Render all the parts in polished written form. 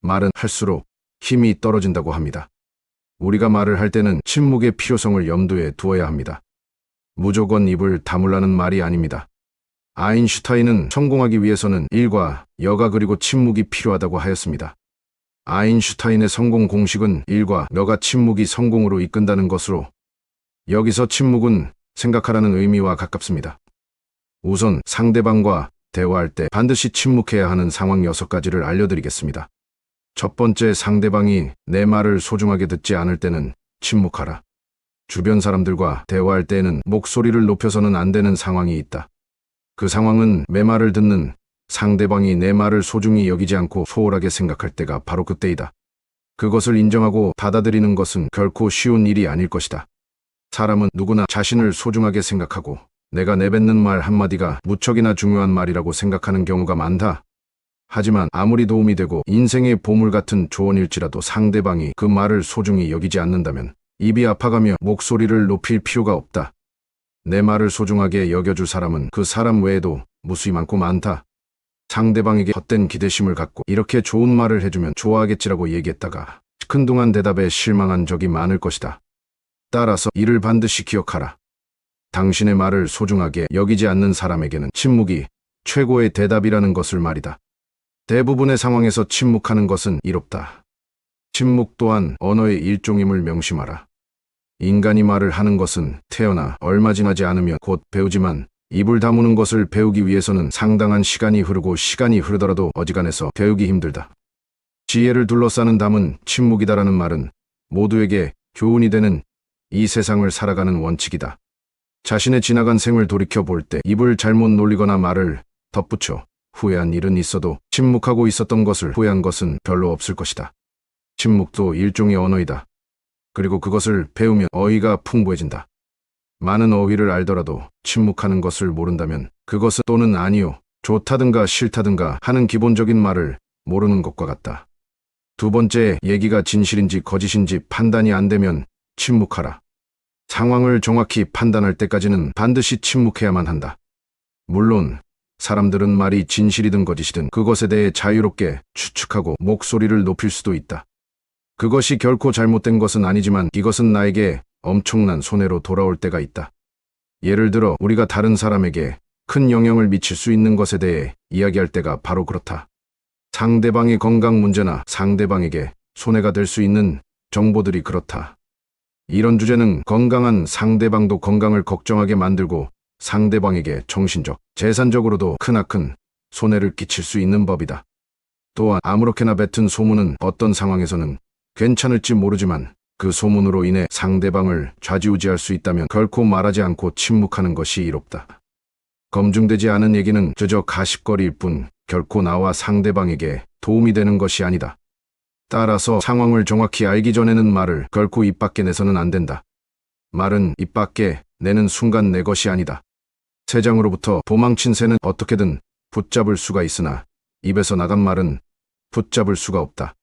말은 할수록 힘이 떨어진다고 합니다. 우리가 말을 할 때는 침묵의 필요성을 염두에 두어야 합니다. 무조건 입을 다물라는 말이 아닙니다. 아인슈타인은 성공하기 위해서는 일과 여가 그리고 침묵이 필요하다고 하였습니다. 아인슈타인의 성공 공식은 일과 여가 침묵이 성공으로 이끈다는 것으로, 여기서 침묵은 생각하라는 의미와 가깝습니다. 우선 상대방과 대화할 때 반드시 침묵해야 하는 상황 6가지를 알려드리겠습니다. 첫 번째, 상대방이 내 말을 소중하게 듣지 않을 때는 침묵하라. 주변 사람들과 대화할 때에는 목소리를 높여서는 안 되는 상황이 있다. 그 상황은 내 말을 듣는 상대방이 내 말을 소중히 여기지 않고 소홀하게 생각할 때가 바로 그때이다. 그것을 인정하고 받아들이는 것은 결코 쉬운 일이 아닐 것이다. 사람은 누구나 자신을 소중하게 생각하고 내가 내뱉는 말 한마디가 무척이나 중요한 말이라고 생각하는 경우가 많다. 하지만 아무리 도움이 되고 인생의 보물 같은 조언일지라도 상대방이 그 말을 소중히 여기지 않는다면 입이 아파가며 목소리를 높일 필요가 없다. 내 말을 소중하게 여겨줄 사람은 그 사람 외에도 무수히 많고 많다. 상대방에게 헛된 기대심을 갖고 이렇게 좋은 말을 해주면 좋아하겠지라고 얘기했다가 큰동안 대답에 실망한 적이 많을 것이다. 따라서 이를 반드시 기억하라. 당신의 말을 소중하게 여기지 않는 사람에게는 침묵이 최고의 대답이라는 것을 말이다. 대부분의 상황에서 침묵하는 것은 이롭다. 침묵 또한 언어의 일종임을 명심하라. 인간이 말을 하는 것은 태어나 얼마 지나지 않으면 곧 배우지만 입을 다무는 것을 배우기 위해서는 상당한 시간이 흐르고 시간이 흐르더라도 어지간해서 배우기 힘들다. 지혜를 둘러싸는 담은 침묵이다라는 말은 모두에게 교훈이 되는 이 세상을 살아가는 원칙이다. 자신의 지나간 생을 돌이켜볼 때 입을 잘못 놀리거나 말을 덧붙여 후회한 일은 있어도 침묵하고 있었던 것을 후회한 것은 별로 없을 것이다. 침묵도 일종의 언어이다. 그리고 그것을 배우면 어휘가 풍부해진다. 많은 어휘를 알더라도 침묵하는 것을 모른다면 그것은 또는 아니요, 좋다든가 싫다든가 하는 기본적인 말을 모르는 것과 같다. 두 번째, 얘기가 진실인지 거짓인지 판단이 안 되면 침묵하라. 상황을 정확히 판단할 때까지는 반드시 침묵해야만 한다. 물론 사람들은 말이 진실이든 거짓이든 그것에 대해 자유롭게 추측하고 목소리를 높일 수도 있다. 그것이 결코 잘못된 것은 아니지만 이것은 나에게 엄청난 손해로 돌아올 때가 있다. 예를 들어 우리가 다른 사람에게 큰 영향을 미칠 수 있는 것에 대해 이야기할 때가 바로 그렇다. 상대방의 건강 문제나 상대방에게 손해가 될 수 있는 정보들이 그렇다. 이런 주제는 건강한 상대방도 건강을 걱정하게 만들고 상대방에게 정신적, 재산적으로도 크나큰 손해를 끼칠 수 있는 법이다. 또한 아무렇게나 뱉은 소문은 어떤 상황에서는 괜찮을지 모르지만 그 소문으로 인해 상대방을 좌지우지할 수 있다면 결코 말하지 않고 침묵하는 것이 이롭다. 검증되지 않은 얘기는 그저 가십거리일 뿐 결코 나와 상대방에게 도움이 되는 것이 아니다. 따라서 상황을 정확히 알기 전에는 말을 결코 입 밖에 내서는 안 된다. 말은 입 밖에 내는 순간 내 것이 아니다. 새장으로부터 도망친 새는 어떻게든 붙잡을 수가 있으나 입에서 나간 말은 붙잡을 수가 없다.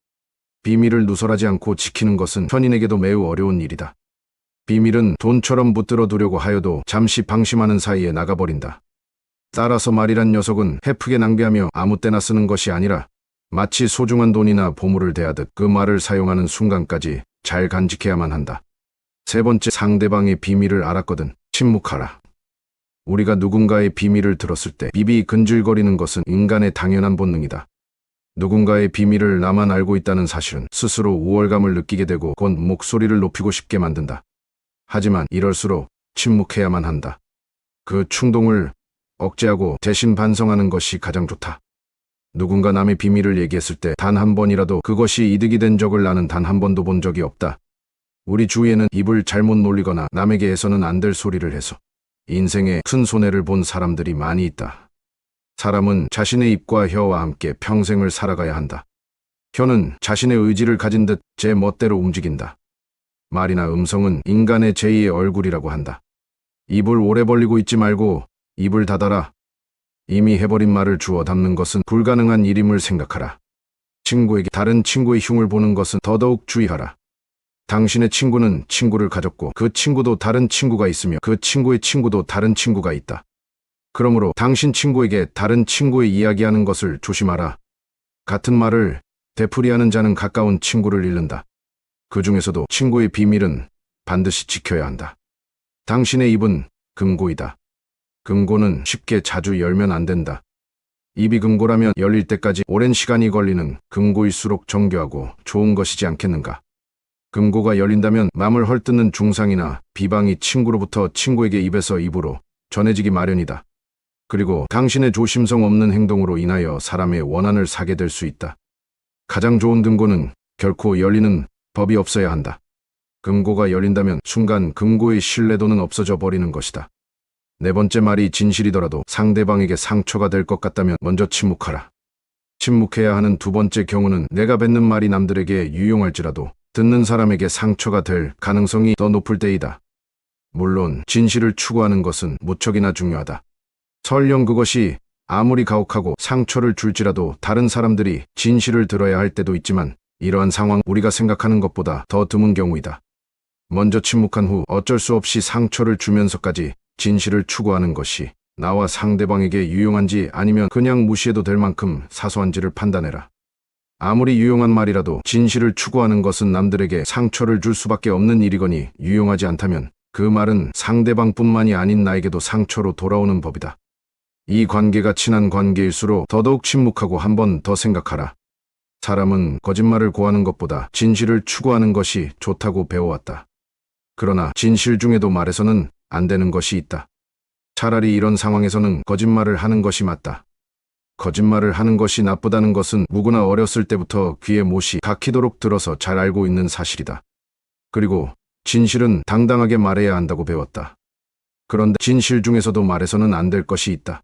비밀을 누설하지 않고 지키는 것은 현인에게도 매우 어려운 일이다. 비밀은 돈처럼 붙들어 두려고 하여도 잠시 방심하는 사이에 나가버린다. 따라서 말이란 녀석은 헤프게 낭비하며 아무 때나 쓰는 것이 아니라 마치 소중한 돈이나 보물을 대하듯 그 말을 사용하는 순간까지 잘 간직해야만 한다. 세 번째, 상대방의 비밀을 알았거든 침묵하라. 우리가 누군가의 비밀을 들었을 때 입이 근질거리는 것은 인간의 당연한 본능이다. 누군가의 비밀을 나만 알고 있다는 사실은 스스로 우월감을 느끼게 되고 곧 목소리를 높이고 싶게 만든다. 하지만 이럴수록 침묵해야만 한다. 그 충동을 억제하고 대신 반성하는 것이 가장 좋다. 누군가 남의 비밀을 얘기했을 때 단 한 번이라도 그것이 이득이 된 적을 나는 단 한 번도 본 적이 없다. 우리 주위에는 입을 잘못 놀리거나 남에게 해서는 안 될 소리를 해서 인생에 큰 손해를 본 사람들이 많이 있다. 사람은 자신의 입과 혀와 함께 평생을 살아가야 한다. 혀는 자신의 의지를 가진 듯 제 멋대로 움직인다. 말이나 음성은 인간의 제2의 얼굴이라고 한다. 입을 오래 벌리고 있지 말고 입을 닫아라. 이미 해버린 말을 주워 담는 것은 불가능한 일임을 생각하라. 친구에게 다른 친구의 흉을 보는 것은 더더욱 주의하라. 당신의 친구는 친구를 가졌고 그 친구도 다른 친구가 있으며 그 친구의 친구도 다른 친구가 있다. 그러므로 당신 친구에게 다른 친구의 이야기하는 것을 조심하라. 같은 말을 되풀이하는 자는 가까운 친구를 잃는다. 그 중에서도 친구의 비밀은 반드시 지켜야 한다. 당신의 입은 금고이다. 금고는 쉽게 자주 열면 안 된다. 입이 금고라면 열릴 때까지 오랜 시간이 걸리는 금고일수록 정교하고 좋은 것이지 않겠는가. 금고가 열린다면 맘을 헐뜯는 중상이나 비방이 친구로부터 친구에게 입에서 입으로 전해지기 마련이다. 그리고 당신의 조심성 없는 행동으로 인하여 사람의 원한을 사게 될 수 있다. 가장 좋은 금고는 결코 열리는 법이 없어야 한다. 금고가 열린다면 순간 금고의 신뢰도는 없어져 버리는 것이다. 네 번째 말이 진실이더라도 상대방에게 상처가 될 것 같다면 먼저 침묵하라. 침묵해야 하는 두 번째 경우는 내가 뱉는 말이 남들에게 유용할지라도 듣는 사람에게 상처가 될 가능성이 더 높을 때이다. 물론 진실을 추구하는 것은 무척이나 중요하다. 설령 그것이 아무리 가혹하고 상처를 줄지라도 다른 사람들이 진실을 들어야 할 때도 있지만 이러한 상황 우리가 생각하는 것보다 더 드문 경우이다. 먼저 침묵한 후 어쩔 수 없이 상처를 주면서까지 진실을 추구하는 것이 나와 상대방에게 유용한지 아니면 그냥 무시해도 될 만큼 사소한지를 판단해라. 아무리 유용한 말이라도 진실을 추구하는 것은 남들에게 상처를 줄 수밖에 없는 일이거니 유용하지 않다면 그 말은 상대방뿐만이 아닌 나에게도 상처로 돌아오는 법이다. 이 관계가 친한 관계일수록 더더욱 침묵하고 한 번 더 생각하라. 사람은 거짓말을 고하는 것보다 진실을 추구하는 것이 좋다고 배워왔다. 그러나 진실 중에도 말해서는 안 되는 것이 있다. 차라리 이런 상황에서는 거짓말을 하는 것이 맞다. 거짓말을 하는 것이 나쁘다는 것은 누구나 어렸을 때부터 귀에 못이 박히도록 들어서 잘 알고 있는 사실이다. 그리고 진실은 당당하게 말해야 한다고 배웠다. 그런데 진실 중에서도 말해서는 안 될 것이 있다.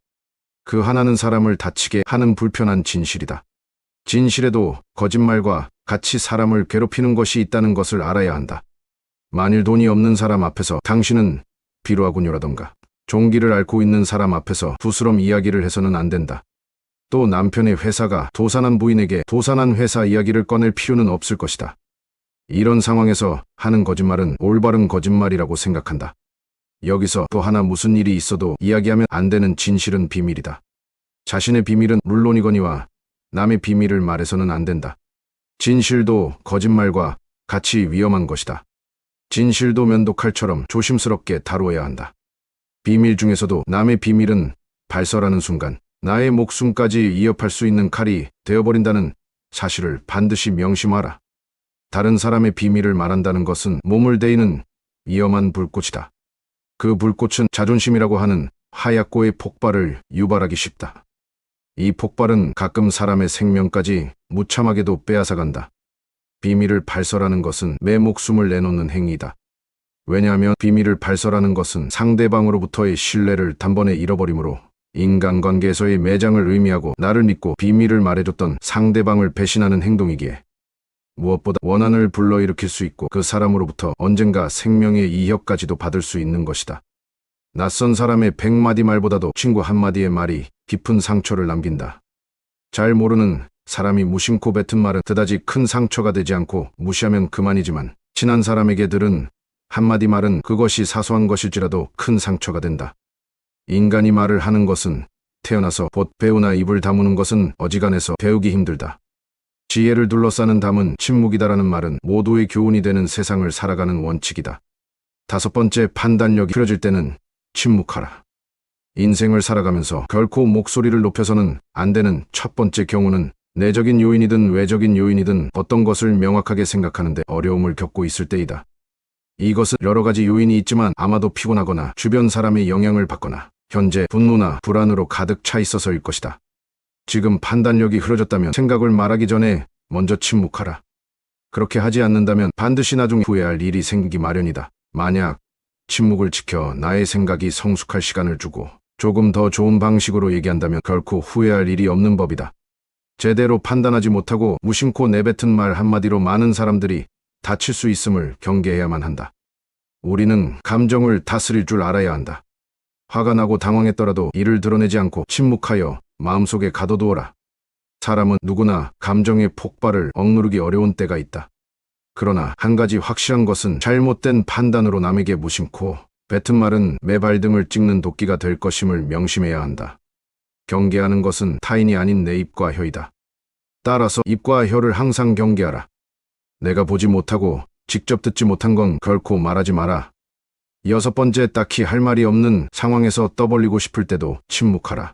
그 하나는 사람을 다치게 하는 불편한 진실이다. 진실에도 거짓말과 같이 사람을 괴롭히는 것이 있다는 것을 알아야 한다. 만일 돈이 없는 사람 앞에서 당신은 비루하군요라던가 종기를 앓고 있는 사람 앞에서 부스럼 이야기를 해서는 안 된다. 또 남편의 회사가 도산한 부인에게 도산한 회사 이야기를 꺼낼 필요는 없을 것이다. 이런 상황에서 하는 거짓말은 올바른 거짓말이라고 생각한다. 여기서 또 하나 무슨 일이 있어도 이야기하면 안 되는 진실은 비밀이다. 자신의 비밀은 물론이거니와 남의 비밀을 말해서는 안 된다. 진실도 거짓말과 같이 위험한 것이다. 진실도 면도칼처럼 조심스럽게 다루어야 한다. 비밀 중에서도 남의 비밀은 발설하는 순간 나의 목숨까지 위협할 수 있는 칼이 되어버린다는 사실을 반드시 명심하라. 다른 사람의 비밀을 말한다는 것은 몸을 데이는 위험한 불꽃이다. 그 불꽃은 자존심이라고 하는 하얗고의 폭발을 유발하기 쉽다. 이 폭발은 가끔 사람의 생명까지 무참하게도 빼앗아간다. 비밀을 발설하는 것은 내 목숨을 내놓는 행위이다. 왜냐하면 비밀을 발설하는 것은 상대방으로부터의 신뢰를 단번에 잃어버리므로 인간관계에서의 매장을 의미하고 나를 믿고 비밀을 말해줬던 상대방을 배신하는 행동이기에 무엇보다 원한을 불러일으킬 수 있고 그 사람으로부터 언젠가 생명의 이혁까지도 받을 수 있는 것이다. 낯선 사람의 100마디 말보다도 친구 한마디의 말이 깊은 상처를 남긴다. 잘 모르는 사람이 무심코 뱉은 말은 그다지 큰 상처가 되지 않고 무시하면 그만이지만 친한 사람에게 들은 한마디 말은 그것이 사소한 것일지라도 큰 상처가 된다. 인간이 말을 하는 것은 태어나서 봇 배우나 입을 다무는 것은 어지간해서 배우기 힘들다. 지혜를 둘러싸는 담은 침묵이다라는 말은 모두의 교훈이 되는 세상을 살아가는 원칙이다. 다섯 번째, 판단력이 흐려질 때는 침묵하라. 인생을 살아가면서 결코 목소리를 높여서는 안 되는 첫 번째 경우는 내적인 요인이든 외적인 요인이든 어떤 것을 명확하게 생각하는데 어려움을 겪고 있을 때이다. 이것은 여러 가지 요인이 있지만 아마도 피곤하거나 주변 사람의 영향을 받거나 현재 분노나 불안으로 가득 차 있어서일 것이다. 지금 판단력이 흐려졌다면 생각을 말하기 전에 먼저 침묵하라. 그렇게 하지 않는다면 반드시 나중에 후회할 일이 생기기 마련이다. 만약 침묵을 지켜 나의 생각이 성숙할 시간을 주고 조금 더 좋은 방식으로 얘기한다면 결코 후회할 일이 없는 법이다. 제대로 판단하지 못하고 무심코 내뱉은 말 한마디로 많은 사람들이 다칠 수 있음을 경계해야만 한다. 우리는 감정을 다스릴 줄 알아야 한다. 화가 나고 당황했더라도 이를 드러내지 않고 침묵하여 마음속에 가둬두어라. 사람은 누구나 감정의 폭발을 억누르기 어려운 때가 있다. 그러나 한 가지 확실한 것은 잘못된 판단으로 남에게 무심코 뱉은 말은 매발등을 찍는 도끼가 될 것임을 명심해야 한다. 경계하는 것은 타인이 아닌 내 입과 혀이다. 따라서 입과 혀를 항상 경계하라. 내가 보지 못하고 직접 듣지 못한 건 결코 말하지 마라. 6번째, 딱히 할 말이 없는 상황에서 떠벌리고 싶을 때도 침묵하라.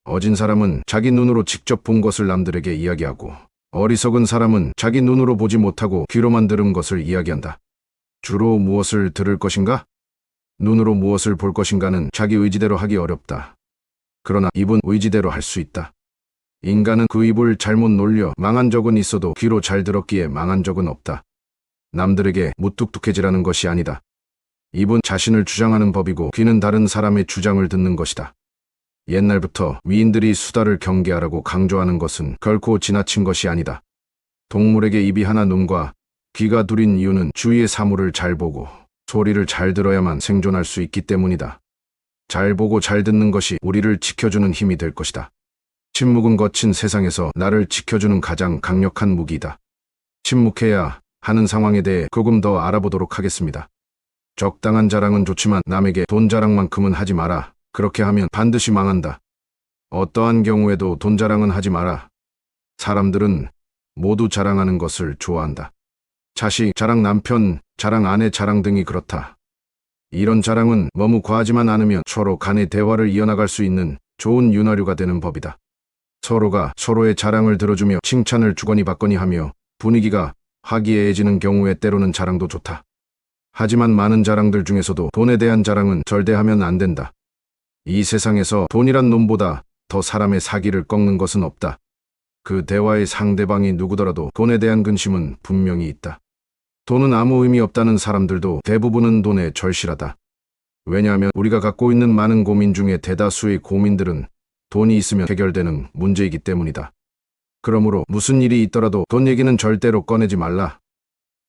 어진 사람은 자기 눈으로 직접 본 것을 남들에게 이야기하고, 어리석은 사람은 자기 눈으로 보지 못하고 귀로만 들은 것을 이야기한다. 주로 무엇을 들을 것인가? 눈으로 무엇을 볼 것인가는 자기 의지대로 하기 어렵다. 그러나 입은 의지대로 할 수 있다. 인간은 그 입을 잘못 놀려 망한 적은 있어도 귀로 잘 들었기에 망한 적은 없다. 남들에게 무뚝뚝해지라는 것이 아니다. 입은 자신을 주장하는 법이고 귀는 다른 사람의 주장을 듣는 것이다. 옛날부터 위인들이 수다를 경계하라고 강조하는 것은 결코 지나친 것이 아니다. 동물에게 입이 하나 눈과 귀가 둘인 이유는 주위의 사물을 잘 보고 소리를 잘 들어야만 생존할 수 있기 때문이다. 잘 보고 잘 듣는 것이 우리를 지켜주는 힘이 될 것이다. 침묵은 거친 세상에서 나를 지켜주는 가장 강력한 무기이다. 침묵해야 하는 상황에 대해 조금 더 알아보도록 하겠습니다. 적당한 자랑은 좋지만 남에게 돈 자랑만큼은 하지 마라. 그렇게 하면 반드시 망한다. 어떠한 경우에도 돈 자랑은 하지 마라. 사람들은 모두 자랑하는 것을 좋아한다. 자식 자랑, 남편 자랑, 아내 자랑 등이 그렇다. 이런 자랑은 너무 과하지만 않으면 서로 간의 대화를 이어나갈 수 있는 좋은 윤활유가 되는 법이다. 서로가 서로의 자랑을 들어주며 칭찬을 주거니 받거니 하며 분위기가 화기애애해지는 경우에 때로는 자랑도 좋다. 하지만 많은 자랑들 중에서도 돈에 대한 자랑은 절대 하면 안 된다. 이 세상에서 돈이란 놈보다 더 사람의 사기를 꺾는 것은 없다. 그 대화의 상대방이 누구더라도 돈에 대한 근심은 분명히 있다. 돈은 아무 의미 없다는 사람들도 대부분은 돈에 절실하다. 왜냐하면 우리가 갖고 있는 많은 고민 중에 대다수의 고민들은 돈이 있으면 해결되는 문제이기 때문이다. 그러므로 무슨 일이 있더라도 돈 얘기는 절대로 꺼내지 말라.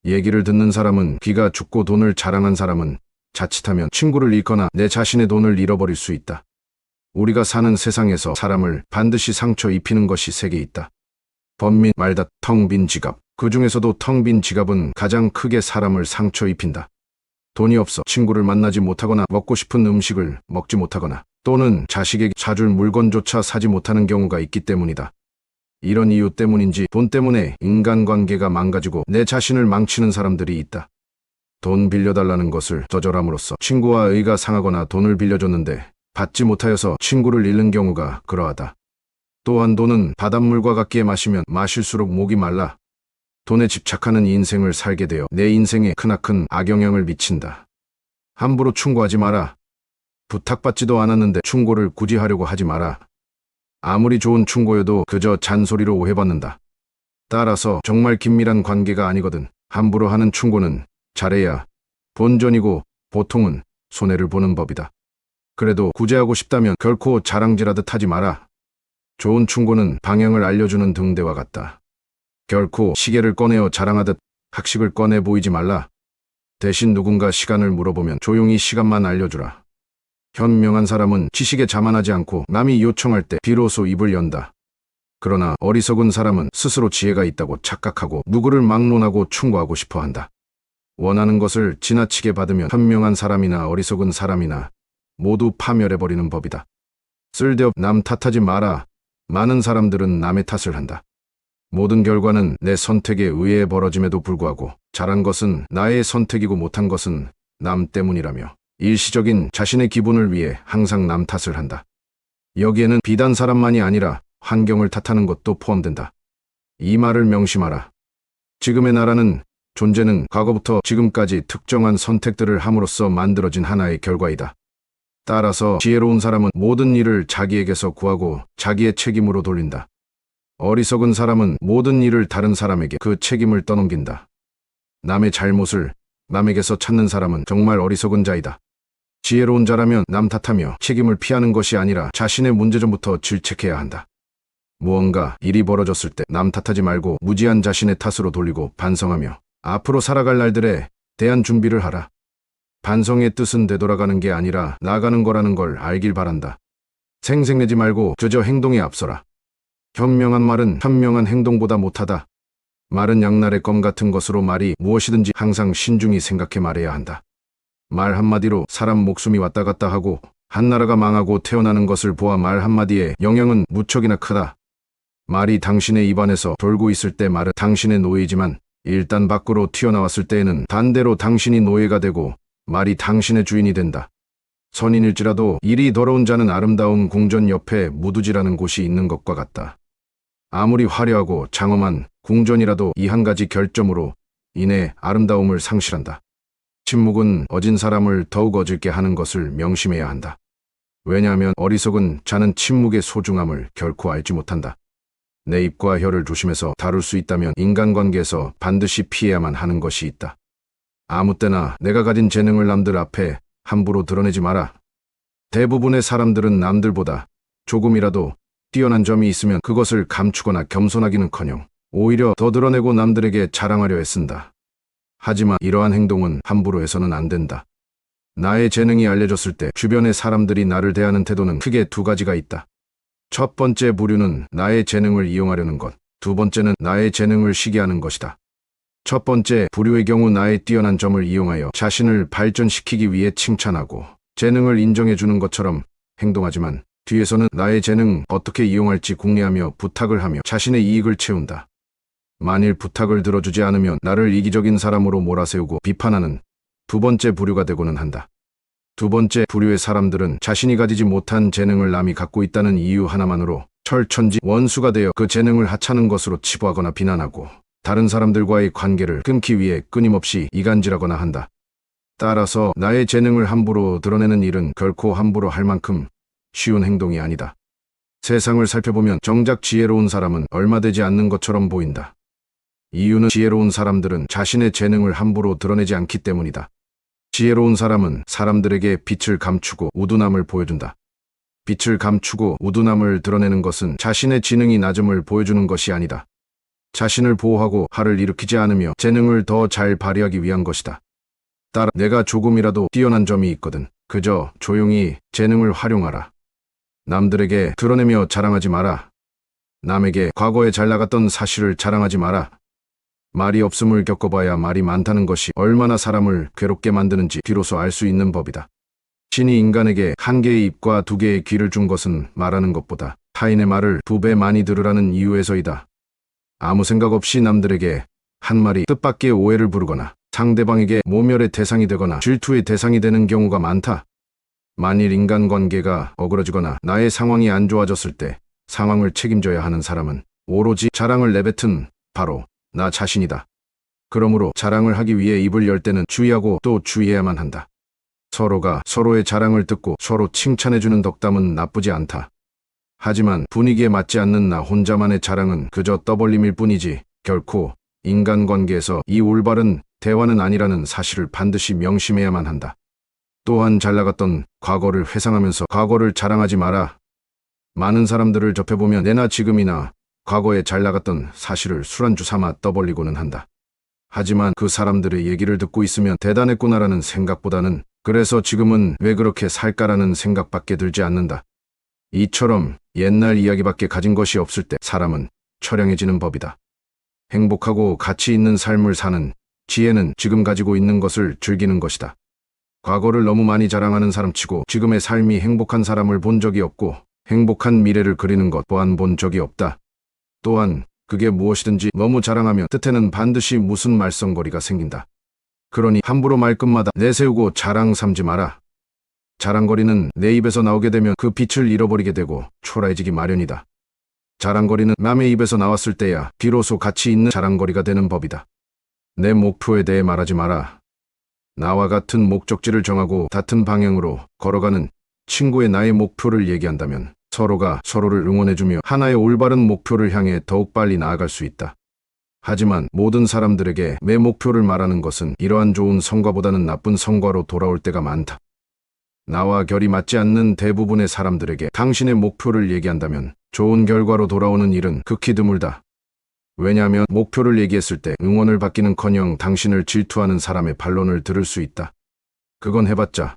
얘기를 듣는 사람은 귀가 죽고 돈을 자랑한 사람은 자칫하면 친구를 잃거나 내 자신의 돈을 잃어버릴 수 있다. 우리가 사는 세상에서 사람을 반드시 상처 입히는 것이 3개 있다. 번민, 말다, 텅 빈 지갑. 그 중에서도 텅 빈 지갑은 가장 크게 사람을 상처 입힌다. 돈이 없어 친구를 만나지 못하거나 먹고 싶은 음식을 먹지 못하거나 또는 자식에게 사줄 물건조차 사지 못하는 경우가 있기 때문이다. 이런 이유 때문인지 돈 때문에 인간관계가 망가지고 내 자신을 망치는 사람들이 있다. 돈 빌려달라는 것을 거절함으로써 친구와 의가 상하거나 돈을 빌려줬는데 받지 못하여서 친구를 잃는 경우가 그러하다. 또한 돈은 바닷물과 같기에 마시면 마실수록 목이 말라 돈에 집착하는 인생을 살게 되어 내 인생에 크나큰 악영향을 미친다. 함부로 충고하지 마라. 부탁받지도 않았는데 충고를 굳이 하려고 하지 마라. 아무리 좋은 충고여도 그저 잔소리로 오해받는다. 따라서 정말 긴밀한 관계가 아니거든 함부로 하는 충고는 잘해야 본전이고 보통은 손해를 보는 법이다. 그래도 구제하고 싶다면 결코 자랑질하듯 하지 마라. 좋은 충고는 방향을 알려주는 등대와 같다. 결코 시계를 꺼내어 자랑하듯 학식을 꺼내 보이지 말라. 대신 누군가 시간을 물어보면 조용히 시간만 알려주라. 현명한 사람은 지식에 자만하지 않고 남이 요청할 때 비로소 입을 연다. 그러나 어리석은 사람은 스스로 지혜가 있다고 착각하고 누구를 막론하고 충고하고 싶어 한다. 원하는 것을 지나치게 받으면 현명한 사람이나 어리석은 사람이나 모두 파멸해버리는 법이다. 쓸데없 남 탓하지 마라. 많은 사람들은 남의 탓을 한다. 모든 결과는 내 선택에 의해 벌어짐에도 불구하고 잘한 것은 나의 선택이고 못한 것은 남 때문이라며 일시적인 자신의 기분을 위해 항상 남 탓을 한다. 여기에는 비단 사람만이 아니라 환경을 탓하는 것도 포함된다. 이 말을 명심하라. 지금의 나라는 존재는 과거부터 지금까지 특정한 선택들을 함으로써 만들어진 하나의 결과이다. 따라서 지혜로운 사람은 모든 일을 자기에게서 구하고 자기의 책임으로 돌린다. 어리석은 사람은 모든 일을 다른 사람에게 그 책임을 떠넘긴다. 남의 잘못을 남에게서 찾는 사람은 정말 어리석은 자이다. 지혜로운 자라면 남 탓하며 책임을 피하는 것이 아니라 자신의 문제점부터 질책해야 한다. 무언가 일이 벌어졌을 때 남 탓하지 말고 무지한 자신의 탓으로 돌리고 반성하며 앞으로 살아갈 날들에 대한 준비를 하라. 반성의 뜻은 되돌아가는 게 아니라 나아가는 거라는 걸 알길 바란다. 생색내지 말고 그저 행동에 앞서라. 현명한 말은 현명한 행동보다 못하다. 말은 양날의 검 같은 것으로 말이 무엇이든지 항상 신중히 생각해 말해야 한다. 말 한마디로 사람 목숨이 왔다 갔다 하고 한 나라가 망하고 태어나는 것을 보아 말 한마디의 영향은 무척이나 크다. 말이 당신의 입안에서 돌고 있을 때 말은 당신의 노예이지만 일단 밖으로 튀어나왔을 때에는 반대로 당신이 노예가 되고 말이 당신의 주인이 된다. 선인일지라도 일이 더러운 자는 아름다운 궁전 옆에 무두지라는 곳이 있는 것과 같다. 아무리 화려하고 장엄한 궁전이라도 이 한 가지 결점으로 인해 아름다움을 상실한다. 침묵은 어진 사람을 더욱 어질게 하는 것을 명심해야 한다. 왜냐하면 어리석은 자는 침묵의 소중함을 결코 알지 못한다. 내 입과 혀를 조심해서 다룰 수 있다면 인간관계에서 반드시 피해야만 하는 것이 있다. 아무 때나 내가 가진 재능을 남들 앞에 함부로 드러내지 마라. 대부분의 사람들은 남들보다 조금이라도 뛰어난 점이 있으면 그것을 감추거나 겸손하기는커녕 오히려 더 드러내고 남들에게 자랑하려 애쓴다. 하지만 이러한 행동은 함부로 해서는 안 된다. 나의 재능이 알려졌을 때 주변의 사람들이 나를 대하는 태도는 크게 두 가지가 있다. 첫 번째 부류는 나의 재능을 이용하려는 것, 두 번째는 나의 재능을 시기하는 것이다. 첫 번째 부류의 경우 나의 뛰어난 점을 이용하여 자신을 발전시키기 위해 칭찬하고 재능을 인정해주는 것처럼 행동하지만 뒤에서는 나의 재능 어떻게 이용할지 궁리하며 부탁을 하며 자신의 이익을 채운다. 만일 부탁을 들어주지 않으면 나를 이기적인 사람으로 몰아세우고 비판하는 두 번째 부류가 되고는 한다. 두 번째 부류의 사람들은 자신이 가지지 못한 재능을 남이 갖고 있다는 이유 하나만으로 철천지 원수가 되어 그 재능을 하찮은 것으로 치부하거나 비난하고 다른 사람들과의 관계를 끊기 위해 끊임없이 이간질하거나 한다. 따라서 나의 재능을 함부로 드러내는 일은 결코 함부로 할 만큼 쉬운 행동이 아니다. 세상을 살펴보면 정작 지혜로운 사람은 얼마 되지 않는 것처럼 보인다. 이유는 지혜로운 사람들은 자신의 재능을 함부로 드러내지 않기 때문이다. 지혜로운 사람은 사람들에게 빛을 감추고 우둔함을 보여준다. 빛을 감추고 우둔함을 드러내는 것은 자신의 지능이 낮음을 보여주는 것이 아니다. 자신을 보호하고 화를 일으키지 않으며 재능을 더 잘 발휘하기 위한 것이다. 따라 내가 조금이라도 뛰어난 점이 있거든 그저 조용히 재능을 활용하라. 남들에게 드러내며 자랑하지 마라. 남에게 과거에 잘 나갔던 사실을 자랑하지 마라. 말이 없음을 겪어봐야 말이 많다는 것이 얼마나 사람을 괴롭게 만드는지 비로소 알 수 있는 법이다. 신이 인간에게 한 개의 입과 두 개의 귀를 준 것은 말하는 것보다 타인의 말을 두 배 많이 들으라는 이유에서이다. 아무 생각 없이 남들에게 한 말이 뜻밖의 오해를 부르거나 상대방에게 모멸의 대상이 되거나 질투의 대상이 되는 경우가 많다. 만일 인간관계가 어그러지거나 나의 상황이 안 좋아졌을 때 상황을 책임져야 하는 사람은 오로지 자랑을 내뱉은 바로 나 자신이다. 그러므로 자랑을 하기 위해 입을 열 때는 주의하고 또 주의해야만 한다. 서로가 서로의 자랑을 듣고 서로 칭찬해주는 덕담은 나쁘지 않다. 하지만 분위기에 맞지 않는 나 혼자만의 자랑은 그저 떠벌림일 뿐이지 결코 인간관계에서 이 올바른 대화는 아니라는 사실을 반드시 명심해야만 한다. 또한 잘나갔던 과거를 회상하면서 과거를 자랑하지 마라. 많은 사람들을 접해보면 내나 지금이나 과거에 잘나갔던 사실을 술안주 삼아 떠벌리고는 한다. 하지만 그 사람들의 얘기를 듣고 있으면 대단했구나라는 생각보다는 그래서 지금은 왜 그렇게 살까라는 생각밖에 들지 않는다. 이처럼 옛날 이야기밖에 가진 것이 없을 때 사람은 처량해지는 법이다. 행복하고 가치 있는 삶을 사는 지혜는 지금 가지고 있는 것을 즐기는 것이다. 과거를 너무 많이 자랑하는 사람치고 지금의 삶이 행복한 사람을 본 적이 없고 행복한 미래를 그리는 것 또한 본 적이 없다. 또한 그게 무엇이든지 너무 자랑하면 끝에는 반드시 무슨 말썽거리가 생긴다. 그러니 함부로 말끝마다 내세우고 자랑 삼지 마라. 자랑거리는 내 입에서 나오게 되면 그 빛을 잃어버리게 되고 초라해지기 마련이다. 자랑거리는 남의 입에서 나왔을 때야 비로소 가치 있는 자랑거리가 되는 법이다. 내 목표에 대해 말하지 마라. 나와 같은 목적지를 정하고 같은 방향으로 걸어가는 친구의 나의 목표를 얘기한다면 서로가 서로를 응원해주며 하나의 올바른 목표를 향해 더욱 빨리 나아갈 수 있다. 하지만 모든 사람들에게 내 목표를 말하는 것은 이러한 좋은 성과보다는 나쁜 성과로 돌아올 때가 많다. 나와 결이 맞지 않는 대부분의 사람들에게 당신의 목표를 얘기한다면 좋은 결과로 돌아오는 일은 극히 드물다. 왜냐하면 목표를 얘기했을 때 응원을 받기는커녕 당신을 질투하는 사람의 반론을 들을 수 있다. 그건 해봤자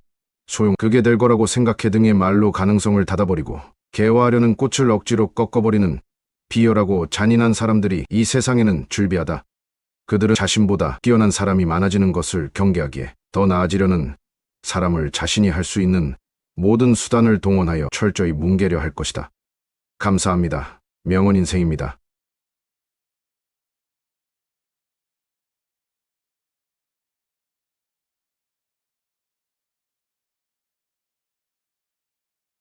그게 될 거라고 생각해 등의 말로 가능성을 닫아버리고 개화하려는 꽃을 억지로 꺾어버리는 비열하고 잔인한 사람들이 이 세상에는 줄비하다. 그들은 자신보다 뛰어난 사람이 많아지는 것을 경계하기에 더 나아지려는 사람을 자신이 할 수 있는 모든 수단을 동원하여 철저히 뭉개려 할 것이다. 감사합니다. 명언 인생입니다.